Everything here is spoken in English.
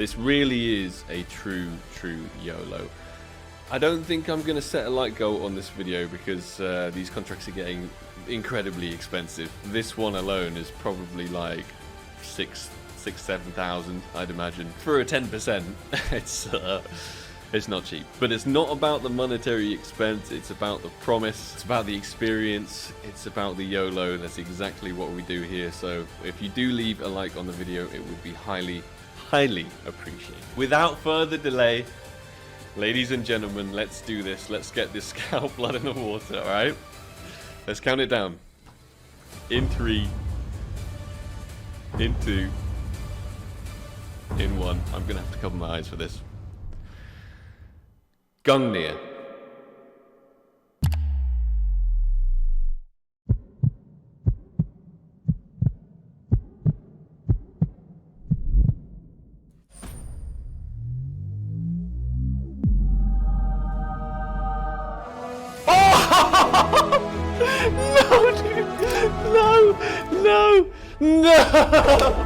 This really is a true YOLO. I don't think I'm going to set a light goal on this video because these contracts are getting incredibly expensive. This one alone is probably like 7,000, I'd imagine. For a 10%, it's not cheap. But it's not about the monetary expense, it's about the promise, it's about the experience, it's about the YOLO. That's exactly what we do here. So if you do leave a like on the video, it would be highly appreciated. Without further delay, ladies and gentlemen, let's do this. Let's get this Scout Blood in the water, alright? Let's count it down. In 3, in 2, in 1. I'm gonna have to cover my eyes for this. Gungnir. No, dude! No! No! No!